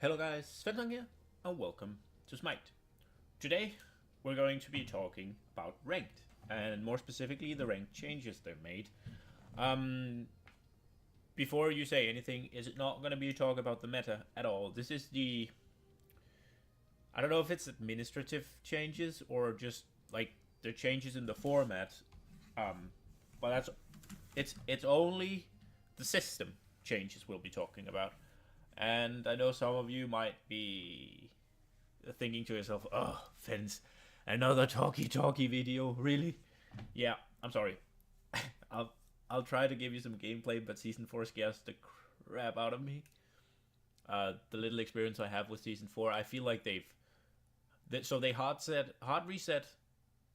Hello guys, Fensmarken here, and welcome to Smite. Today, we're going to be talking about ranked, and more specifically, the ranked changes they've made. Um, Before you say anything, is it not going to be a talk about the meta at all? This is I don't know if it's administrative changes or just like the changes in the format. But it's only the system changes we'll be talking about. And I know some of you might be thinking to yourself, "Oh, Fence, another talky video, really?" Yeah, I'm sorry. I'll I'll try to give you some gameplay, but season 4 scares the crap out of me. The little experience I have with season 4, I feel like they hard reset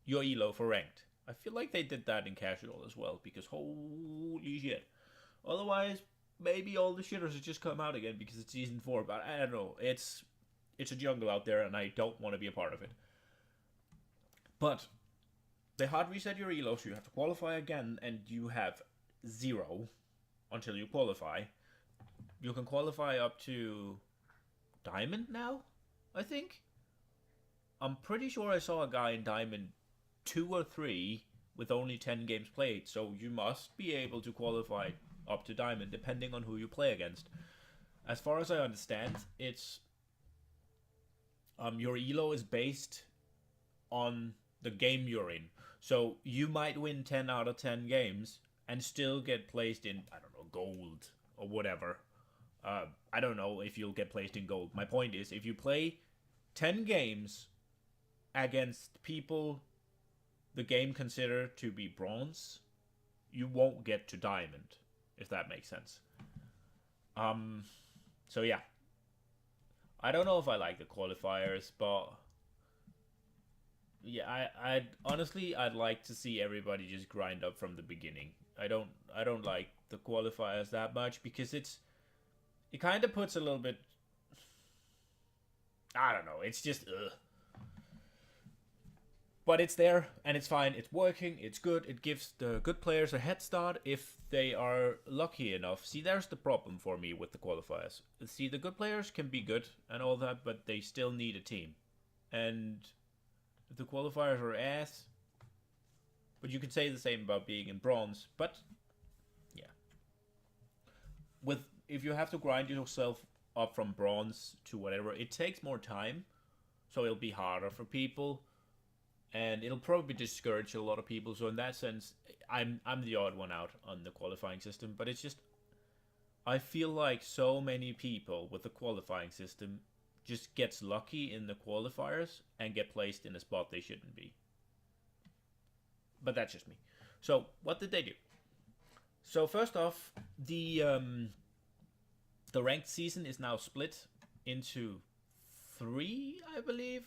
your elo for ranked. I feel like they did that in casual as well, because holy shit. Otherwise, maybe all the shitters have just come out again because it's season 4, but I don't know. It's a jungle out there, and I don't want to be a part of it. But they hard reset your elo, so you have to qualify again, and you have 0 until you qualify. You can qualify up to Diamond now, I think. I'm pretty sure I saw a guy in Diamond 2 or 3 with only 10 games played, so you must be able to qualify up to Diamond depending on who you play against. As far as I understand, it's your elo is based on the game you're in. So you might win 10 out of 10 games and still get placed in, I don't know, gold or whatever. I don't know if you'll get placed in gold. My point is, if you play 10 games against people the game considered to be bronze, you won't get to diamond, if that makes sense. So yeah. I don't know if I like the qualifiers, but yeah, I'd honestly I'd like to see everybody just grind up from the beginning. I don't like the qualifiers that much because it kind of puts a little bit. I don't know. It's just ugh. But it's there and it's fine. It's working. It's good. It gives the good players a head start if they are lucky enough. See, there's the problem for me with the qualifiers. See, the good players can be good and all that, but they still need a team. And if the qualifiers are ass, but you can say the same about being in bronze. But yeah, with if you have to grind yourself up from bronze to whatever, it takes more time, so it'll be harder for people, and it'll probably discourage a lot of people. So in that sense, I'm the odd one out on the qualifying system. But it's just I feel like so many people with the qualifying system just gets lucky in the qualifiers and get placed in a spot they shouldn't be. But that's just me. So what did they do? So first off, the ranked season is now split into 3, I believe.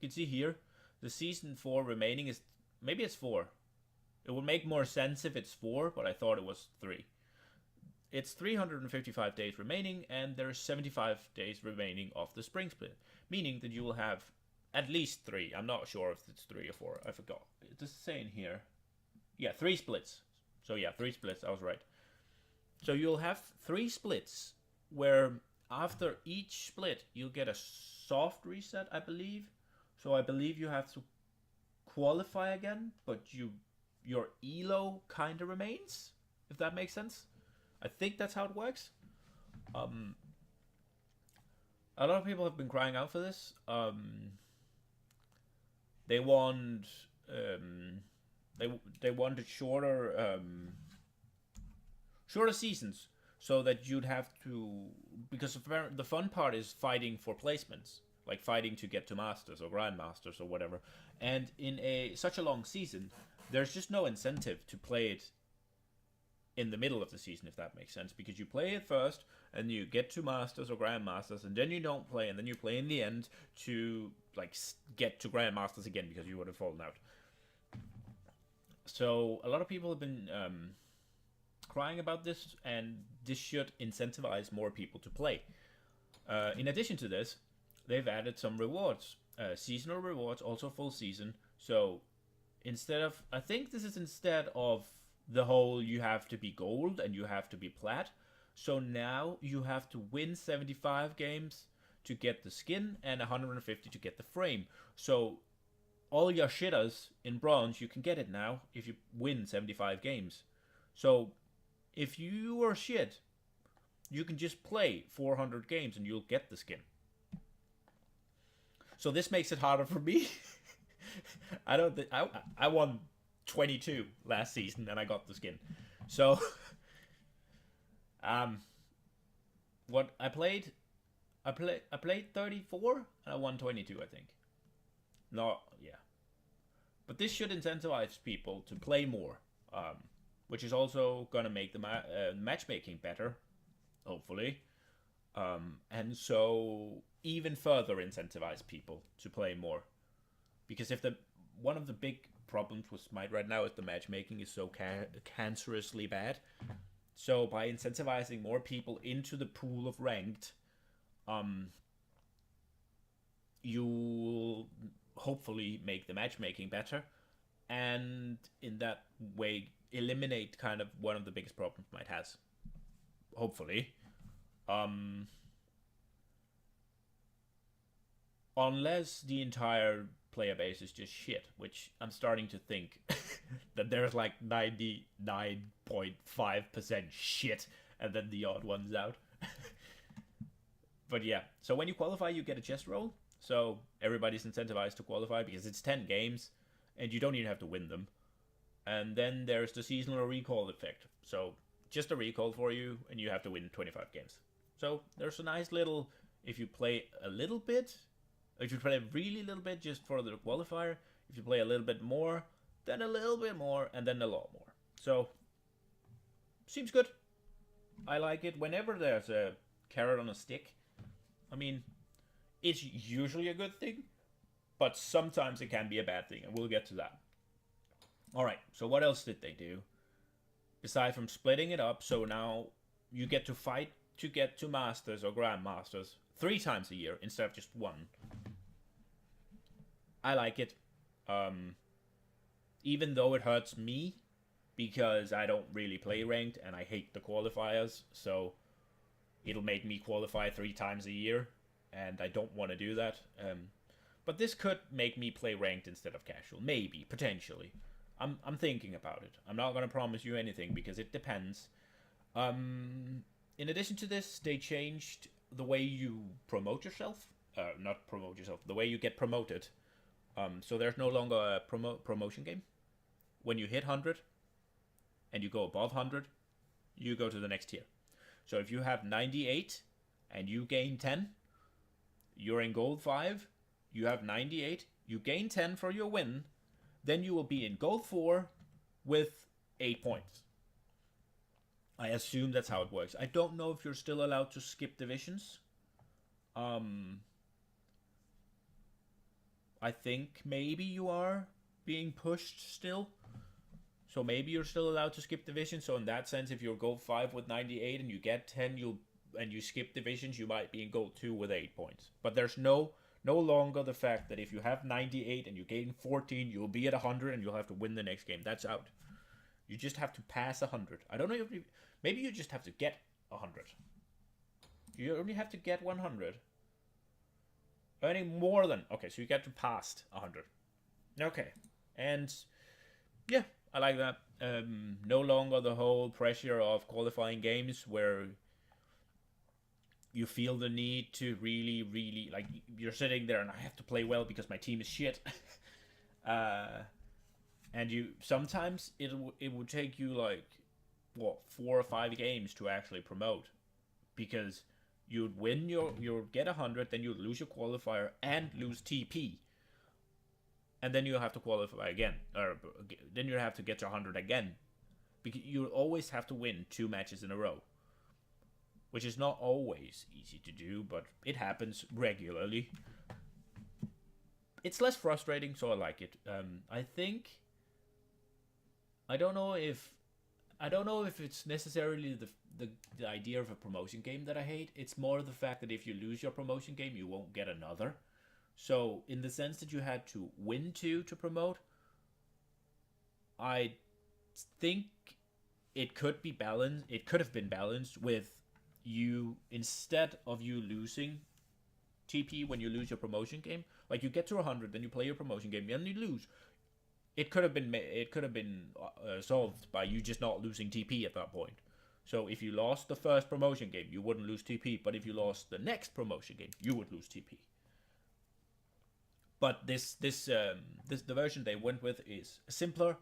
You can see here the season 4 remaining is, maybe it's 4. It would make more sense if it's 4, but I thought it was 3. It's 355 days remaining, and there's 75 days remaining of the spring split, meaning that you will have at least 3. I'm not sure if it's 3 or 4. I forgot. It's saying here. Yeah, 3 splits. So yeah, 3 splits. I was right. So you'll have 3 splits where after each split you'll get a soft reset, I believe. So I believe you have to qualify again, but your elo kind of remains, if that makes sense. I think that's how it works. A lot of people have been crying out for this. They want they wanted shorter seasons, so that you'd have to, because the fun part is fighting for placements, like fighting to get to masters or grandmasters or whatever. And in such a long season, there's just no incentive to play it in the middle of the season, if that makes sense, because you play it first and you get to masters or grandmasters, and then you don't play, and then you play in the end to like get to grandmasters again because you would have fallen out. So a lot of people have been crying about this, and this should incentivize more people to play. In addition to this, they've added some rewards, seasonal rewards, also full season. So instead of, I think this is instead of the whole you have to be gold and you have to be plat. So now you have to win 75 games to get the skin and 150 to get the frame. So all your shitters in bronze, you can get it now if you win 75 games. So if you are shit, you can just play 400 games and you'll get the skin. So this makes it harder for me. I don't think I won 22 last season and I got the skin. So what I played 34 and I won 22, I think. No, yeah. But this should incentivize people to play more, which is also gonna make the matchmaking better, hopefully, and so even further incentivize people to play more. Because if one of the big problems with Smite right now is the matchmaking is so cancerously bad. So by incentivizing more people into the pool of ranked, you'll hopefully make the matchmaking better, and in that way eliminate kind of one of the biggest problems Smite has. Hopefully. Unless the entire player base is just shit, which I'm starting to think that there's like 99.5% shit, and then the odd ones out. But yeah, so when you qualify, you get a chest roll. So everybody's incentivized to qualify because it's 10 games, and you don't even have to win them. And then there's the seasonal recall effect. So just a recall for you, and you have to win 25 games. So there's a nice little, if you play a little bit, if you play a really little bit just for the qualifier, if you play a little bit more, then a little bit more, and then a lot more. So, seems good. I like it. Whenever there's a carrot on a stick, I mean, it's usually a good thing, but sometimes it can be a bad thing, and we'll get to that. Alright, so what else did they do? Aside from splitting it up, so now you get to fight to get to Masters or Grandmasters 3 times a year instead of just 1. I like it. Even though it hurts me, because I don't really play ranked and I hate the qualifiers, so it'll make me qualify 3 times a year, and I don't want to do that. But this could make me play ranked instead of casual. Maybe, potentially. I'm thinking about it. I'm not going to promise you anything, because it depends. In addition to this, they changed the way you promote yourself. Not promote yourself, the way you get promoted. So there's no longer a promotion game. When you hit 100 and you go above 100, you go to the next tier. So if you have 98 and you gain 10, you're in gold 5, you have 98, you gain 10 for your win, then you will be in gold 4 with 8 points. I assume that's how it works. I don't know if you're still allowed to skip divisions. I think maybe you are being pushed still. So maybe you're still allowed to skip divisions. So in that sense, if you're gold 5 with 98 and you get 10, and you skip divisions, you might be in gold 2 with 8 points. But there's no longer the fact that if you have 98 and you gain 14, you'll be at 100 and you'll have to win the next game. That's out. You just have to pass 100. I don't know if maybe you just have to get 100. You only have to get 100. Earning more than... Okay, so you get to pass 100. Okay. And, yeah, I like that. No longer the whole pressure of qualifying games where you feel the need to really, really... Like, you're sitting there and I have to play well because my team is shit. And you... Sometimes it would take you, like, 4 or 5 games to actually promote. Because... You'd win you'd get 100, then you'd lose your qualifier and lose TP. And then you'll have to qualify again. Or then you'll have to get to 100 again. Because you'll always have to win 2 matches in a row. Which is not always easy to do, but it happens regularly. It's less frustrating, so I like it. I think... I don't know if it's necessarily the idea of a promotion game that I hate. It's more the fact that if you lose your promotion game, you won't get another. So, in the sense that you had to win 2 to promote, I think it could be balanced. It could have been balanced with you, instead of you losing TP when you lose your promotion game. Like you get to 100, then you play your promotion game, and you lose. It could have been solved by you just not losing TP at that point. So if you lost the first promotion game, you wouldn't lose TP. But if you lost the next promotion game, you would lose TP. But the version they went with is simpler,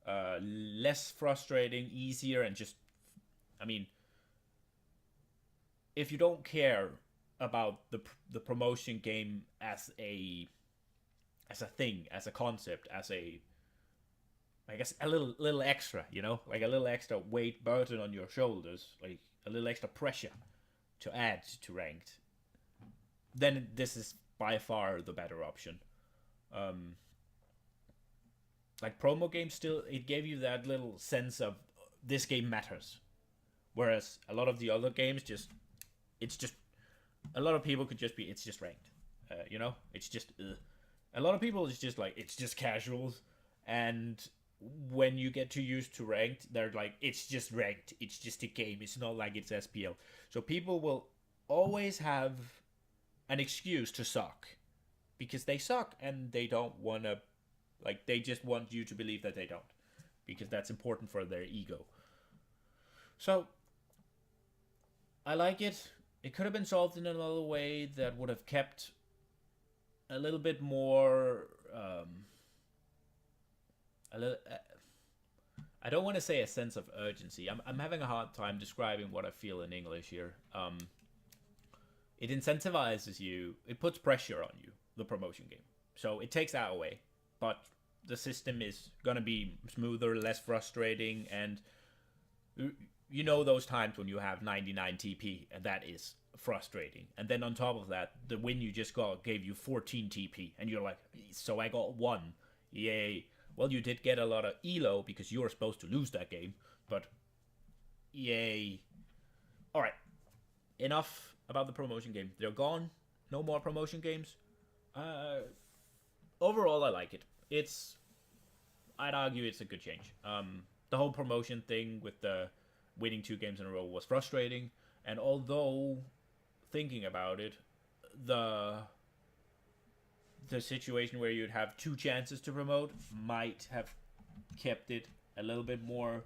less frustrating, easier, and just, I mean, if you don't care about the promotion game as a thing, as a concept, as a, I guess, a little extra, you know, like a little extra weight burden on your shoulders, like a little extra pressure to add to ranked, then this is by far the better option. Like promo games, still it gave you that little sense of this game matters, whereas a lot of the other games it's just a lot of people could just be it's just ranked, you know, it's just a lot of people is just like it's just casuals, and when you get too used to ranked, they're like it's just ranked, it's just a game, it's not like it's SPL. So people will always have an excuse to suck because they suck and they don't want to, like, they just want you to believe that they don't, because that's important for their ego. So I like it. It could have been solved in another way that would have kept a little bit more I don't want to say a sense of urgency. I'm having a hard time describing what I feel in English here. It incentivizes you. It puts pressure on you, the promotion game. So it takes that away. But the system is going to be smoother, less frustrating, and you know those times when you have 99 TP, and that is frustrating. And then on top of that, the win you just got gave you 14 TP, and you're like, so I got 1. Yay. Well, you did get a lot of elo because you were supposed to lose that game, but yay. Alright, enough about the promotion game. They're gone. No more promotion games. Overall, I like it. I'd argue it's a good change. The whole promotion thing with the winning 2 games in a row was frustrating, and although thinking about it, the situation where you'd have 2 chances to promote might have kept it a little bit more.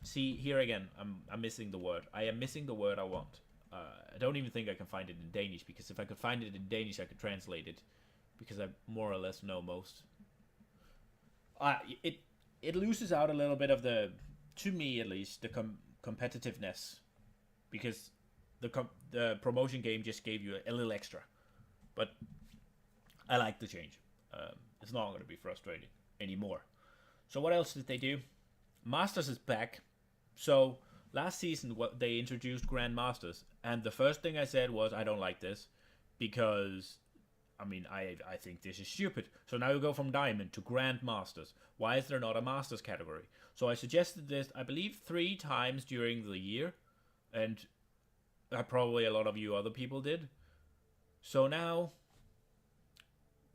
See, here again, I'm missing the word. I am missing the word I want. I don't even think I can find it in Danish, because if I could find it in Danish, I could translate it, because I more or less know most. It loses out a little bit of the, to me at least, the competitiveness, because the promotion game just gave you a little extra. But I like the change. It's not going to be frustrating anymore. So what else did they do? Masters is back. So last season they introduced Grand Masters, and the first thing I said was I don't like this, because I mean I think this is stupid. So now you go from Diamond to Grand Masters. Why is there not a Masters category? So I suggested this, I believe, 3 times during the year, and probably a lot of you other people did. So now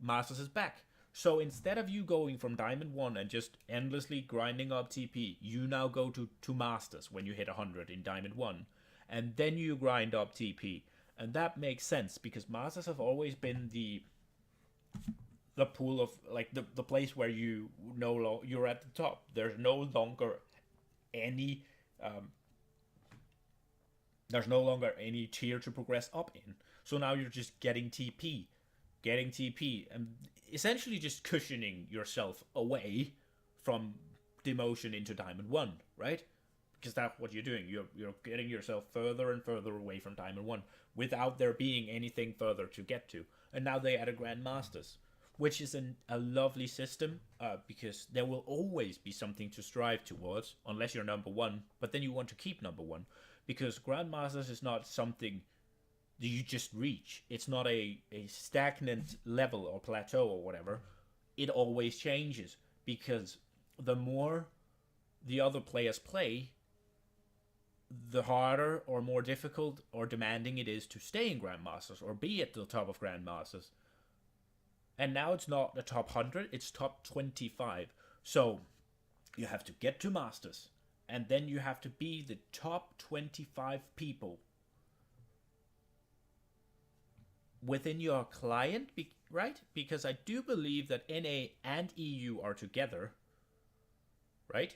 Masters is back. So instead of you going from Diamond 1 and just endlessly grinding up TP, you now go to Masters when you hit 100 in Diamond 1. And then you grind up TP. And that makes sense, because Masters have always been the pool of, like, the place where you're at the top. There's no longer any tier to progress up in. So now you're just getting TP, and essentially just cushioning yourself away from demotion into Diamond 1, right? Because that's what you're doing. You're getting yourself further and further away from Diamond 1 without there being anything further to get to. And now they added Grand Masters, which is a lovely system, because there will always be something to strive towards, unless you're number 1, but then you want to keep number 1, because Grand Masters is not something that you just reach. It's not a stagnant level or plateau or whatever. It always changes, because the more the other players play, the harder or more difficult or demanding it is to stay in Grandmasters or be at the top of Grandmasters. And now it's not the top 100, it's top 25. So you have to get to Masters, and then you have to be the top 25 people within your client, right? Because I do believe that NA and EU are together, right?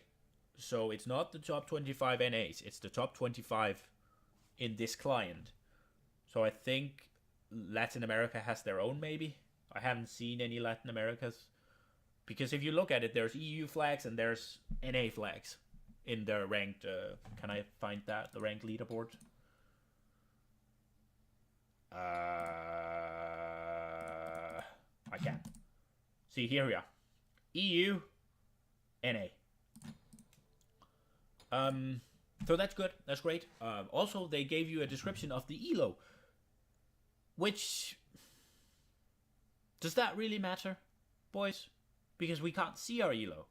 So it's not the top 25 NAs, it's the top 25 in this client. So I think Latin America has their own, maybe. I haven't seen any Latin Americas. Because if you look at it, there's EU flags and there's NA flags in their ranked. Can I find that? The ranked leaderboard? I can. See, here we are. EU, NA. So that's good. That's great. Also, they gave you a description of the ELO. Which... Does that really matter, boys? Because we can't see our ELO.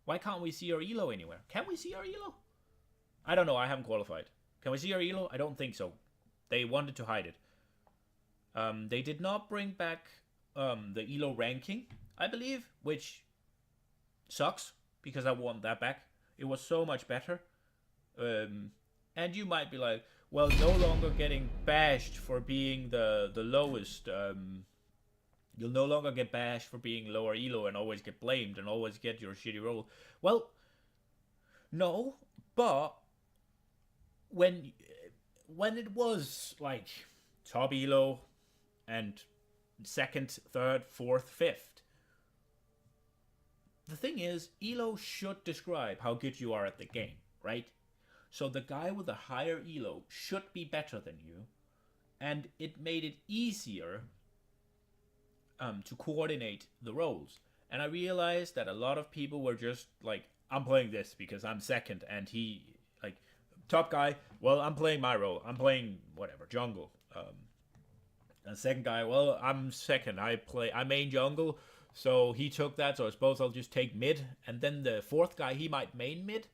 Why can't we see our ELO anywhere? Can we see our ELO? I don't know. I haven't qualified. Can we see our ELO? I don't think so. They wanted to hide it. They did not bring back the ELO ranking, I believe, which sucks because I want that back. It was so much better. And you might be like, well, no longer getting bashed for being the lowest. You'll no longer get bashed for being lower ELO and always get blamed and always get your shitty roll. Well, no, but when it was like top ELO and second, third, fourth, fifth, the thing is, ELO should describe how good you are at the game, right? So the guy with a higher ELO should be better than you, and it made it easier to coordinate the roles. And I realized that a lot of people were just like, I'm playing this because I'm second, and he, like, top guy, well, I'm playing my role. I'm playing whatever, jungle. And second guy, well, I'm second. I main jungle, so he took that, so I suppose I'll just take mid. And then the fourth guy, he might main mid.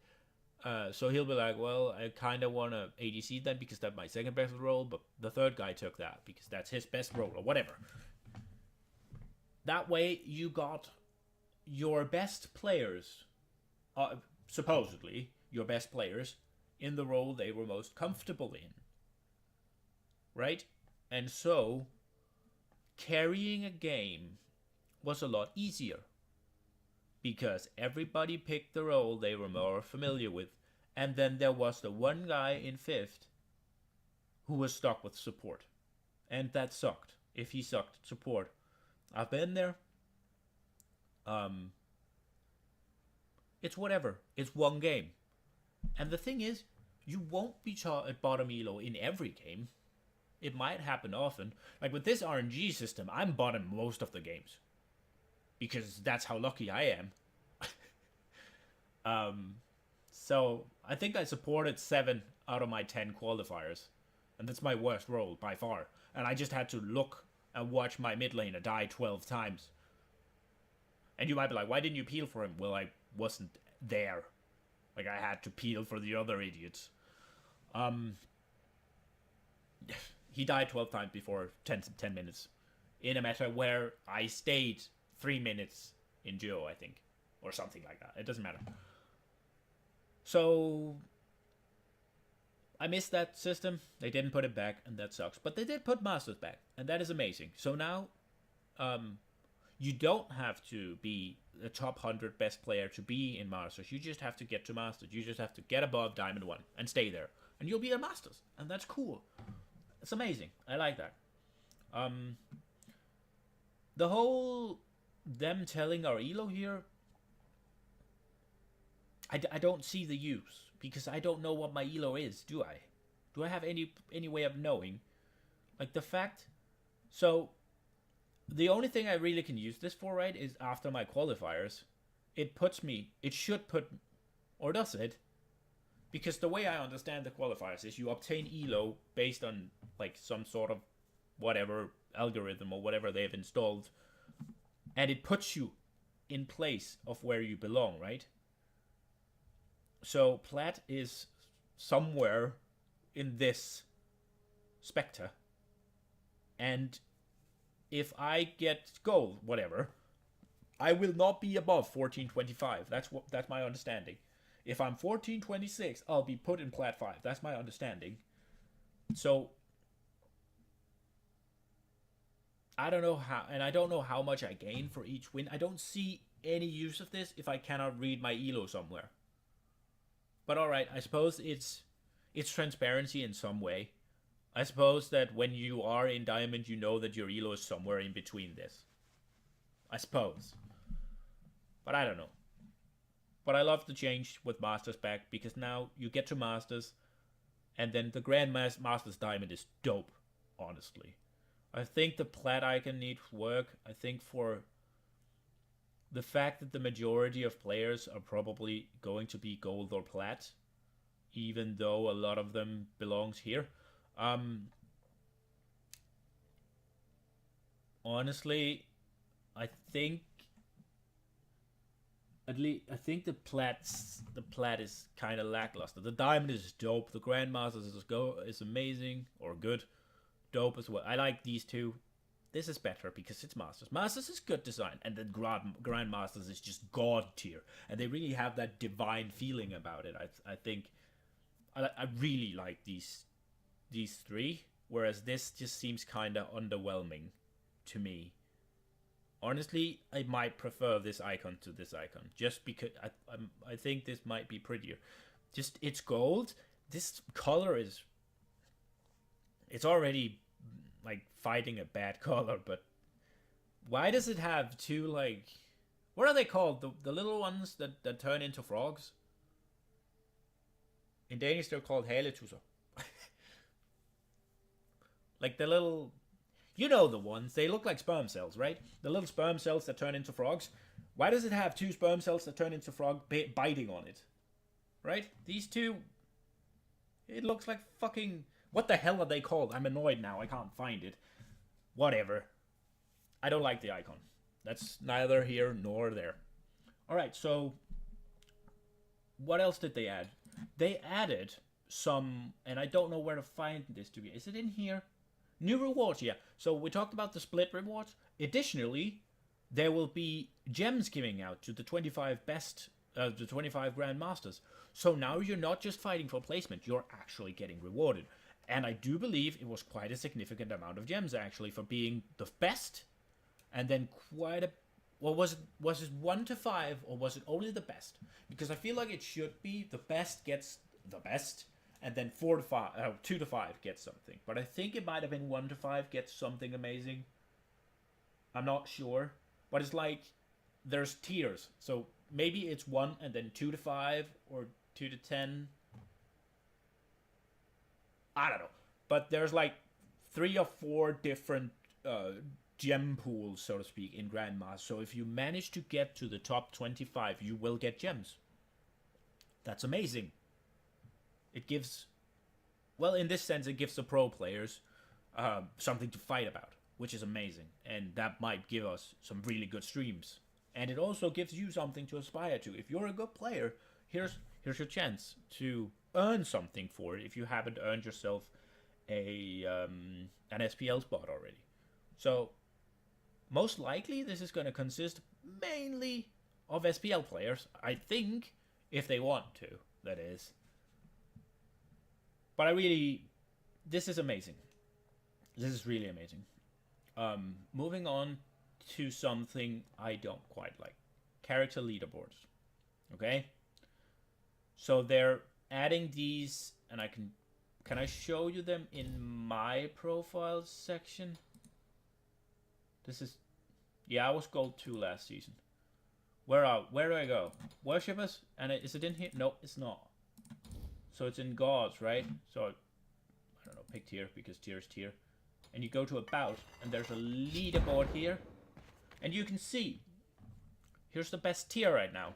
So he'll be like, well, I kind of want to ADC then because that's my second best role, but the third guy took that because that's his best role, or whatever. That way, you got your best players, supposedly your best players, in the role they were most comfortable in. Right? And so, carrying a game was a lot easier. Because everybody picked the role they were more familiar with. And then there was the one guy in fifth who was stuck with support. And that sucked, if he sucked at support. I've been there. It's whatever. It's one game. And the thing is, you won't be at bottom elo in every game. It might happen often. Like with this RNG system, I'm bottom most of the games. Because that's how lucky I am. So I think I supported 7 out of my 10 qualifiers. And that's my worst role by far. And I just had to look and watch my mid laner die 12 times. And you might be like, why didn't you peel for him? Well, I wasn't there. Like, I had to peel for the other idiots. He died 12 times before 10 minutes. In a meta where I stayed 3 minutes in duo, I think. Or something like that. It doesn't matter. So I missed that system. They didn't put it back, and that sucks. But they did put Masters back, and that is amazing. So now, you don't have to be the top 100 best player to be in Masters. You just have to get to Masters. You just have to get above Diamond 1 and stay there. And you'll be a Masters, and that's cool. It's amazing. I like that. The whole them telling our elo here, I don't see the use, because I don't know what my elo is, do I? Do I have any way of knowing? Like the fact... So, the only thing I really can use this for, right, is after my qualifiers. It should put... Or does it? Because the way I understand the qualifiers is you obtain elo based on, like, some sort of whatever algorithm or whatever they've installed. And it puts you in place of where you belong, right? So Plat is somewhere in this spectre. And if I get gold, whatever, I will not be above 1425. That's my understanding. If I'm 1426, I'll be put in Plat 5. That's my understanding. So I don't know how, and I don't know how much I gain for each win. I don't see any use of this if I cannot read my elo somewhere. But all right, I suppose it's transparency in some way. I suppose that when you are in diamond, you know that your elo is somewhere in between this. I suppose. But I don't know. But I love the change with Masters back because now you get to Masters and then the Grand Masters Diamond is dope, honestly. I think the plat icon needs work. I think for the fact that the majority of players are probably going to be gold or plat, even though a lot of them belongs here. Honestly, I think the plat is kind of lackluster. The diamond is dope. The grandmasters is amazing or good, dope as well. I like these two. This is better because it's masters. Masters is good design, and then grandmasters is just god tier, and they really have that divine feeling about it. I think I really like these three, whereas this just seems kind of underwhelming to me. Honestly, I might prefer this icon to this icon, just because I think this might be prettier. Just, it's gold. This color is... It's already, like, fighting a bad color, but... Why does it have two, like... What are they called? The little ones that turn into frogs? In Danish, they're called haletusser. Like, the little... You know the ones. They look like sperm cells, right? The little sperm cells that turn into frogs. Why does it have two sperm cells that turn into frog biting on it? Right? These two... It looks like fucking... What the hell are they called? I'm annoyed now. I can't find it. Whatever. I don't like the icon. That's neither here nor there. Alright, so... What else did they add? They added some... And I don't know where to find this to be. Is it in here? New rewards, yeah. So we talked about the split rewards. Additionally, there will be gems giving out to the 25 best, the 25 Grandmasters. So now you're not just fighting for placement, you're actually getting rewarded. And I do believe it was quite a significant amount of gems, actually, for being the best. And then quite a... Well, was it 1 to 5, or was it only the best? Because I feel like it should be the best gets the best, and then 2 to 5 gets something. But I think it might have been 1 to 5 gets something amazing. I'm not sure. But it's like, there's tiers. So maybe it's 1 and then 2 to 5 or 2 to 10. I don't know. But there's like 3 or 4 different gem pools, so to speak, in Grandmaster. So if you manage to get to the top 25, you will get gems. That's amazing. It gives, well, in this sense, it gives the pro players something to fight about, which is amazing. And that might give us some really good streams. And it also gives you something to aspire to. If you're a good player, here's your chance to earn something for it if you haven't earned yourself an SPL spot already. So, most likely, this is going to consist mainly of SPL players, I think, if they want to, that is. But this is amazing. This is really amazing. Moving on to something I don't quite like. Character leaderboards. Okay? So they're adding these, and can I show you them in my profile section? This is, yeah, I was gold 2 last season. Where do I go? Worshippers? And is it in here? No, it's not. So it's in gods, right? So, I don't know, pick tier, because tier is tier. And you go to about, and there's a leaderboard here. And you can see, here's the best tier right now.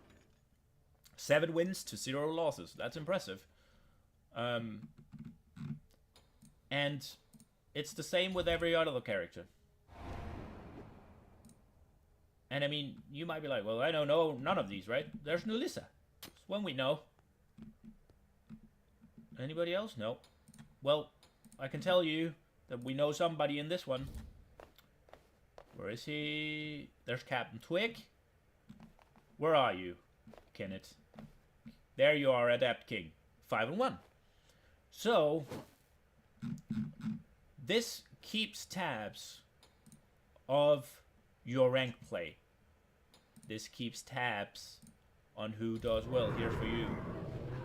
7 wins to 0 losses. That's impressive. And it's the same with every other character. And I mean, you might be like, well, I don't know none of these, right? There's Nulissa. It's one we know. Anybody else? No. Well, I can tell you that we know somebody in this one. Where is he? There's Captain Twig. Where are you, Kenneth? There you are, Adept King. 5 and 1. So, this keeps tabs of your rank play. This keeps tabs on who does well here for you,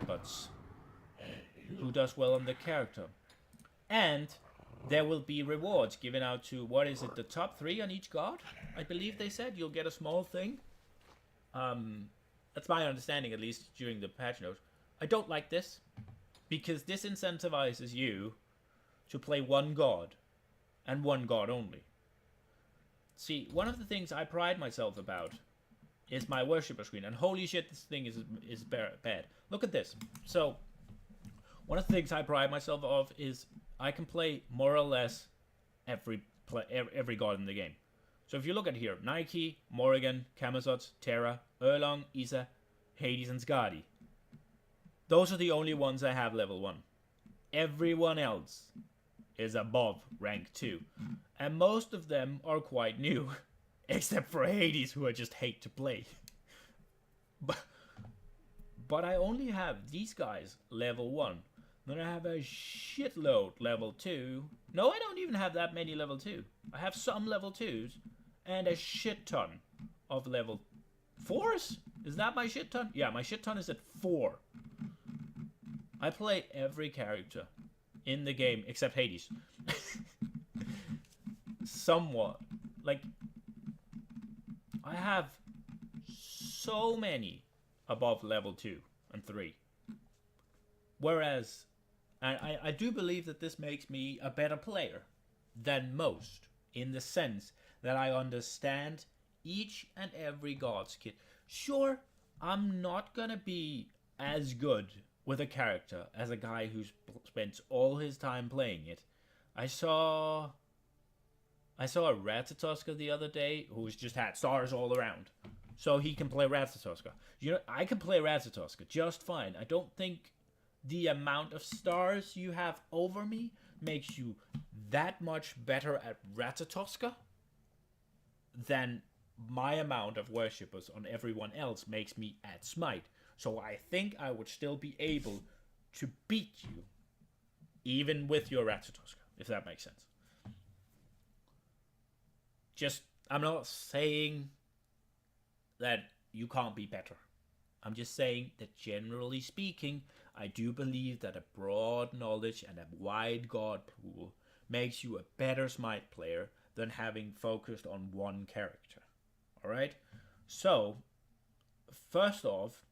but who does well on the character. And there will be rewards given out to, what is it, the top 3 on each god? I believe they said you'll get a small thing. That's my understanding, at least during the patch notes. I don't like this, because this incentivizes you to play one god, and one god only. See, one of the things I pride myself about is my worshipper screen, and holy shit, this thing is bad. Look at this. So, one of the things I pride myself of is I can play more or less every god in the game. So if you look at here, Nike, Morrigan, Camazotz, Terra, Erlang, Isa, Hades, and Skadi. Those are the only ones I have level 1. Everyone else is above rank 2. And most of them are quite new. Except for Hades, who I just hate to play. But I only have these guys level 1. Then I have a shitload level 2. No, I don't even have that many level 2. I have some level 2s and a shit ton of level 4s. Is that my shit ton? Yeah, my shit ton is at 4. I play every character in the game except Hades. Somewhat. Like, I have so many above level 2 and 3. Whereas, I do believe that this makes me a better player than most, in the sense that I understand each and every god's kit. Sure, I'm not gonna be as good with a character as a guy who spends all his time playing it. I saw a Ratatoska the other day who's just had stars all around. So he can play Ratatoska. You know, I can play Ratatoska just fine. I don't think the amount of stars you have over me makes you that much better at Ratatoska than my amount of worshippers on everyone else makes me at Smite. So I think I would still be able to beat you even with your Ratatoska, if that makes sense. Just, I'm not saying that you can't be better. I'm just saying that generally speaking, I do believe that a broad knowledge and a wide god pool makes you a better Smite player than having focused on one character. Alright? So, first off,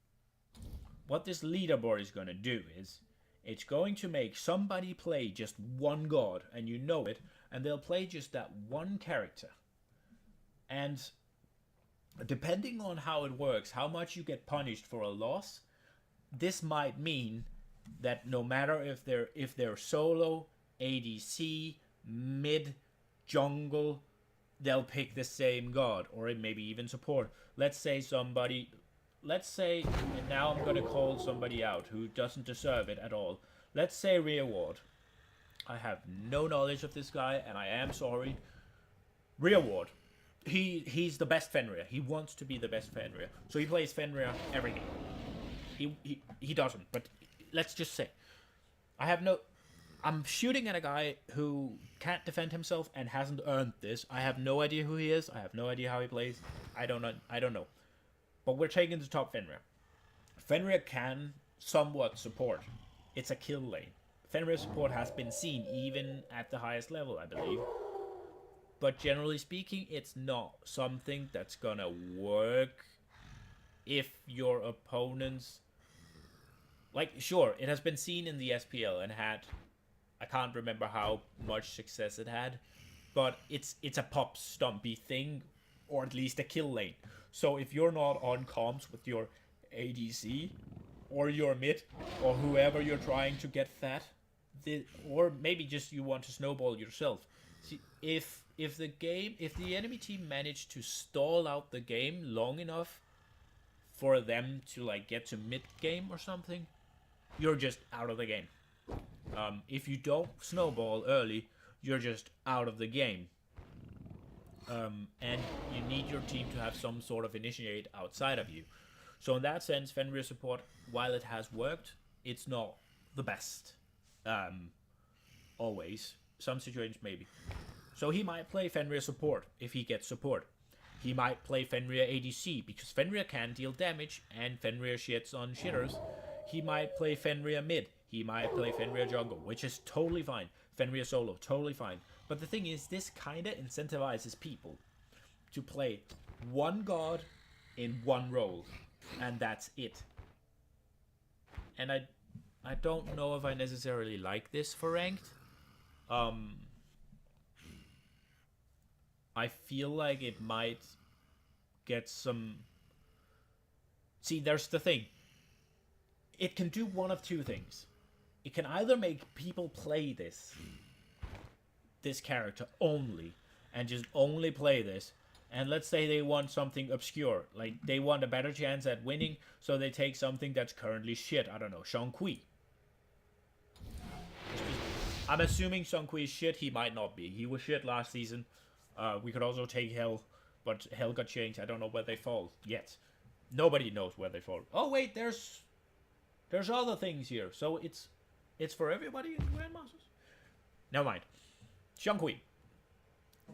what this leaderboard is going to do is, it's going to make somebody play just one god, and you know it, and they'll play just that one character. And depending on how it works, how much you get punished for a loss, this might mean that no matter if they're solo, ADC, mid, jungle, they'll pick the same god, or maybe even support. Let's say, and now I'm gonna call somebody out who doesn't deserve it at all. Let's say Reward. I have no knowledge of this guy, and I am sorry. Reward. He's the best Fenrir. He wants to be the best Fenrir. So he plays Fenrir every game. He doesn't, but let's just say I'm shooting at a guy who can't defend himself and hasn't earned this. I have no idea who he is. I have no idea how he plays. I don't know. But we're taking the top Fenrir. Fenrir can somewhat support. It's a kill lane. Fenrir support has been seen even at the highest level, I believe. But generally speaking, it's not something that's gonna work if your opponents... Like, sure, it has been seen in the SPL and had... I can't remember how much success it had, but it's a pop stumpy thing, or at least a kill lane. So if you're not on comms with your ADC, or your mid, or whoever you're trying to get fat, or maybe just you want to snowball yourself. See, if the enemy team managed to stall out the game long enough for them to like get to mid game or something, you're just out of the game. If you don't snowball early, you're just out of the game. And you need your team to have some sort of initiate outside of you. So in that sense, Fenrir support, while it has worked, it's not the best. Always. Some situations maybe. So he might play Fenrir support if he gets support. He might play Fenrir ADC because Fenrir can deal damage and Fenrir shits on shitters. He might play Fenrir mid. He might play Fenrir jungle, which is totally fine. Fenrir solo, totally fine. But the thing is, this kind of incentivizes people to play one god in one role, and that's it. And I don't know if I necessarily like this for ranked. I feel like it might get some... See, there's the thing. It can do one of two things. It can either make people play this character only, and just only play this, and let's say they want something obscure, like they want a better chance at winning, so they take something that's currently shit. I don't know, Shang-Kui. I'm assuming Shang-Kui is shit. He might not be. He was shit last season. We could also take Hell, but Hell got changed. I don't know where they fall yet. Nobody knows where they fall. Oh wait, there's other things here. So it's for everybody in Grandmasters. Never mind. Shang-Kui.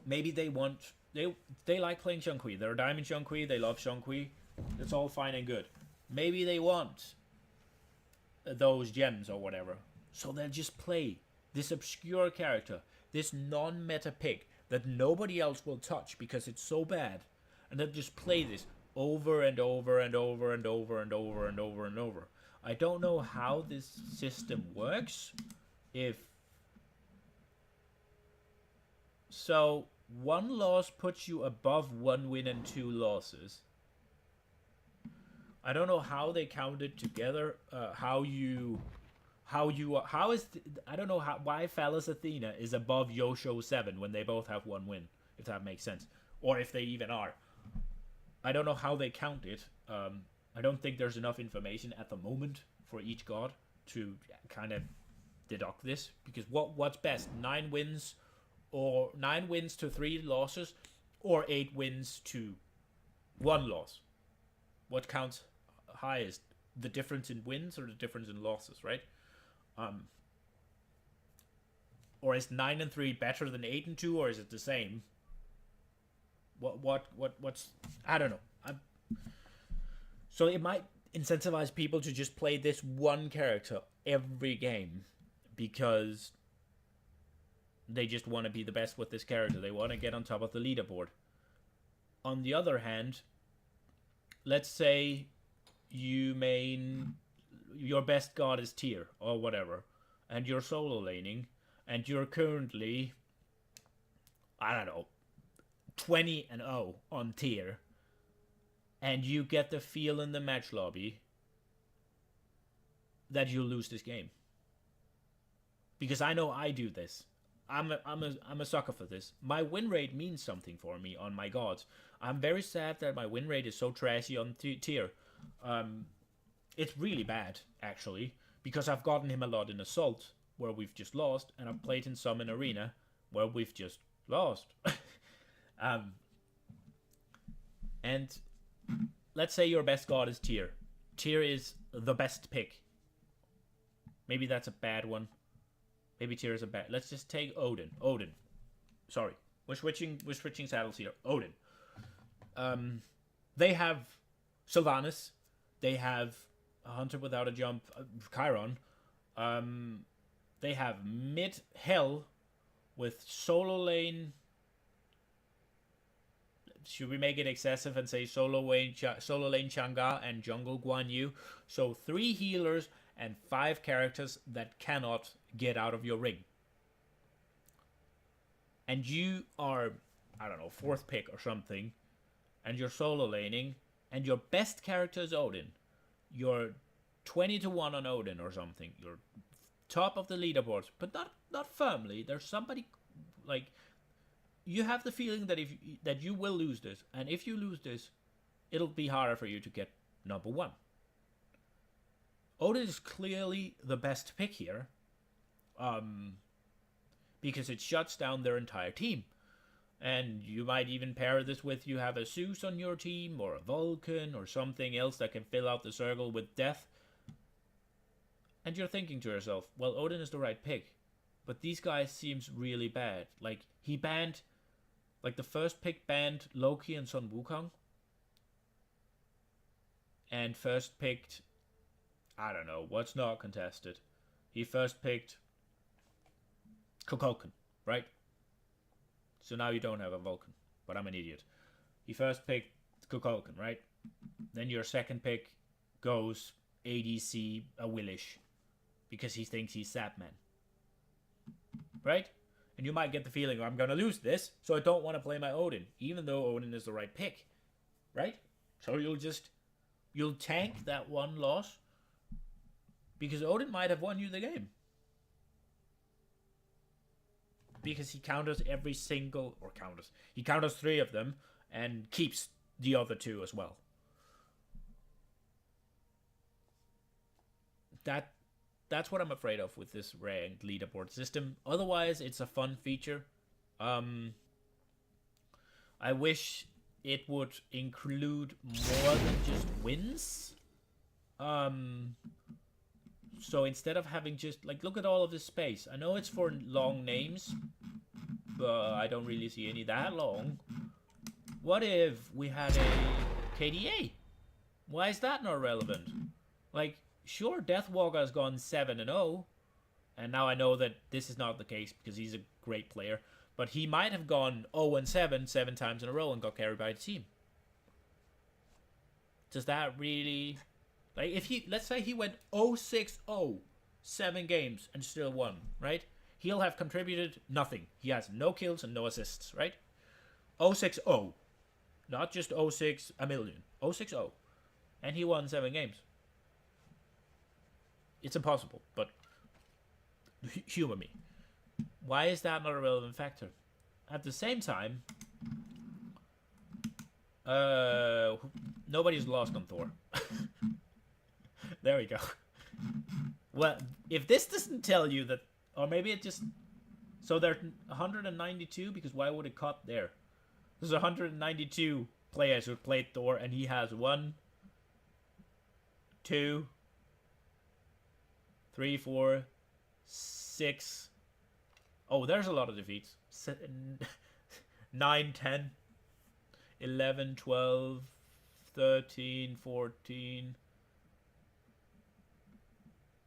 Maybe they want... They like playing Shang-Kui. They're a Diamond Shang-Kui. They love Shang-Kui. It's all fine and good. Maybe they want those gems or whatever. So they'll just play this obscure character. This non-meta pick that nobody else will touch because it's so bad. And they'll just play this over and over and over and over and over and over and over. I don't know how this system works. So, 1 loss puts you above 1 win and 2 losses. I don't know how they count it together. I don't know why Phallus Athena is above Yosho 7 when they both have 1 win, if that makes sense. Or if they even are. I don't know how they count it. I don't think there's enough information at the moment for each god to kind of deduct this. Because what's best? 9 wins or 9 wins to 3 losses, or 8 wins to 1 loss? What counts highest? The difference in wins or the difference in losses, right? Or is 9 and 3 better than 8 and 2, or is it the same? What's I don't know. So it might incentivize people to just play this one character every game because they just want to be the best with this character. They want to get on top of the leaderboard. On the other hand, let's say you main your best god is tier or whatever, and you're solo laning, and you're currently, I don't know, 20-0 on tier, and you get the feel in the match lobby that you'll lose this game. Because I know I do this. I'm a sucker for this. My win rate means something for me on my gods. I'm very sad that my win rate is so trashy on tier. It's really bad, actually, because I've gotten him a lot in Assault, where we've just lost, and I've played in some in Arena, where we've just lost. And let's say your best god is tier. Tier is the best pick. Maybe that's a bad one. Maybe tier is a bad... Let's just take Odin. Sorry. We're switching saddles here. Odin. They have Sylvanas. They have a Hunter Without a Jump, Chiron. They have mid Hell with solo lane. Should we make it excessive and say solo lane Chang'e and jungle Guan Yu? So 3 healers and 5 characters that cannot get out of your ring. And you are, I don't know, 4th pick or something, and you're solo laning, and your best character is Odin. You're 20-1 on Odin or something. You're top of the leaderboards, but not firmly. There's somebody, like, you have the feeling that you will lose this, and if you lose this, it'll be harder for you to get number 1. Odin is clearly the best pick here, because it shuts down their entire team. And you might even pair this with, you have a Zeus on your team, or a Vulcan, or something else that can fill out the circle with death. And you're thinking to yourself, well, Odin is the right pick, but these guys seems really bad. Like he banned, like the first pick banned Loki and Sun Wukong, and first picked, I don't know what's not contested. He first picked Kukulkan, right? So now you don't have a Vulcan, but I'm an idiot. He first picked Kukulkan, right? Then your second pick goes ADC a Willish because he thinks he's Sapman, right? And you might get the feeling, I'm going to lose this, so I don't want to play my Odin, even though Odin is the right pick, right? So you'll tank that one loss because Odin might have won you the game. Because he counters every single, he counters 3 of them and keeps the other 2 as well. That's what I'm afraid of with this ranked leaderboard system. Otherwise, it's a fun feature. I wish it would include more than just wins. So instead of having just, like, look at all of this space. I know it's for long names, but I don't really see any that long. What if we had a KDA? Why is that not relevant? Like, sure, Deathwalker has gone 7-0, and now I know that this is not the case because he's a great player, but he might have gone 0-7 7 times in a row and got carried by the team. Does that really... Like, if he, let's say he went 0-6-0, 7 games, and still won, right? He'll have contributed nothing. He has no kills and no assists, right? 0-6-0. Not just 0-6 a million. 0-6-0. And he won 7 games. It's impossible, but humor me. Why is that not a relevant factor? At the same time, nobody's lost on Thor. There we go. Well, if this doesn't tell you that, or maybe it just... So they're 192, because why would it cut there? There's 192 players who played Thor, and he has 1, 2, 3, 4, 6. Oh, there's a lot of defeats. 9, 10, 11, 12, 13, 14...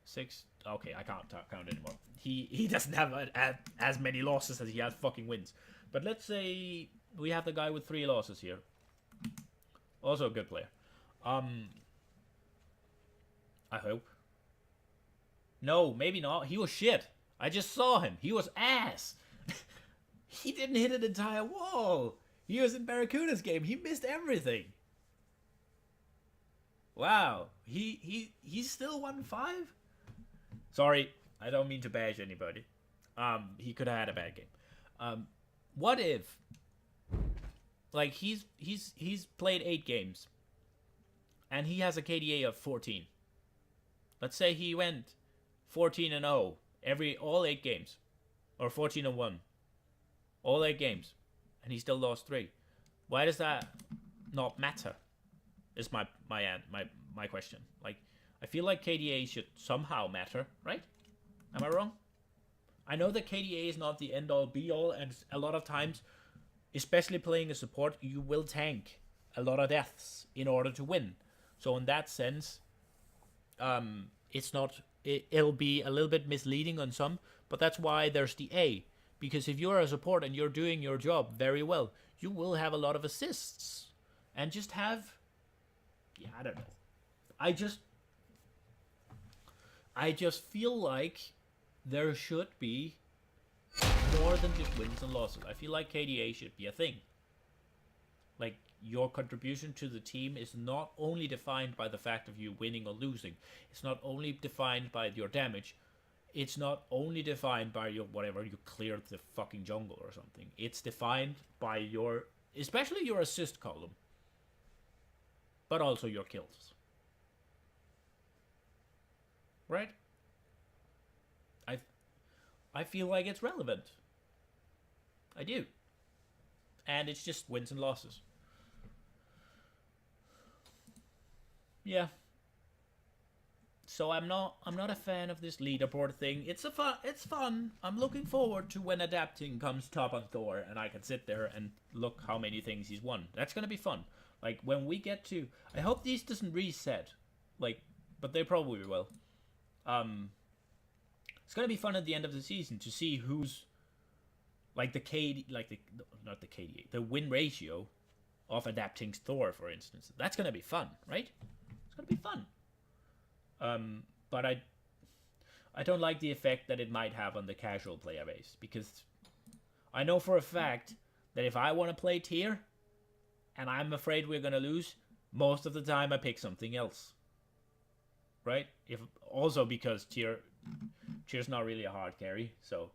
6. Okay, I can't count anymore. He doesn't have as many losses as he has fucking wins. But let's say we have the guy with 3 losses here. Also a good player. I hope. No, maybe not. He was shit. I just saw him. He was ass. He didn't hit an entire wall. He was in Barracuda's game. He missed everything. Wow. He's still 1-5? Sorry, I don't mean to bash anybody. He could have had a bad game. What if, like, he's played 8 games, and he has a KDA of 14. Let's say he went 14-0 all 8 games, or 14-1, all 8 games, and he still lost 3. Why does that not matter? Is my question. Like, I feel like KDA should somehow matter, right? Am I wrong? I know that KDA is not the end-all be-all, and a lot of times, especially playing a support, you will tank a lot of deaths in order to win. So in that sense, it'll be a little bit misleading on some, but that's why there's the A. Because if you're a support and you're doing your job very well, you will have a lot of assists. And just have... Yeah, I don't know. I just feel like there should be more than just wins and losses. I feel like KDA should be a thing. Like, your contribution to the team is not only defined by the fact of you winning or losing. It's not only defined by your damage. It's not only defined by your whatever, you cleared the fucking jungle or something. It's defined by your, especially your assist column, but also your kills. Right? I feel like it's relevant. I do. And it's just wins and losses. Yeah. So I'm not a fan of this leaderboard thing. It's fun. I'm looking forward to when adapting comes top on Thor and I can sit there and look how many things he's won. That's gonna be fun. Like when we get to, I hope these doesn't reset. Like, but they probably will. It's gonna be fun at the end of the season to see who's like the KD, like the not the KDA, the win ratio of adapting Thor, for instance. That's gonna be fun, right? It's gonna be fun. But I don't like the effect that it might have on the casual player base, because I know for a fact that if I want to play tier and I'm afraid we're gonna lose, most of the time I pick something else. Right? If also because tier's not really a hard carry, so.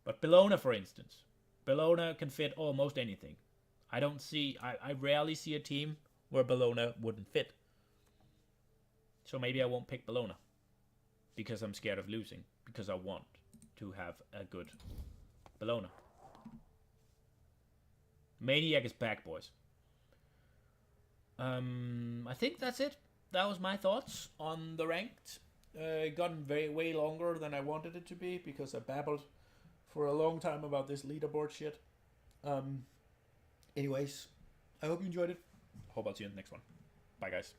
But Bellona, for instance, Bellona can fit almost anything. I rarely see a team where Bellona wouldn't fit. So maybe I won't pick Bellona because I'm scared of losing, because I want to have a good Bellona. Maniac is back, boys. I think that's it. That was my thoughts on the ranked. It got way longer than I wanted it to be because I babbled for a long time about this leaderboard shit. Anyways, I hope you enjoyed it. Hope I'll see you in the next one. Bye, guys.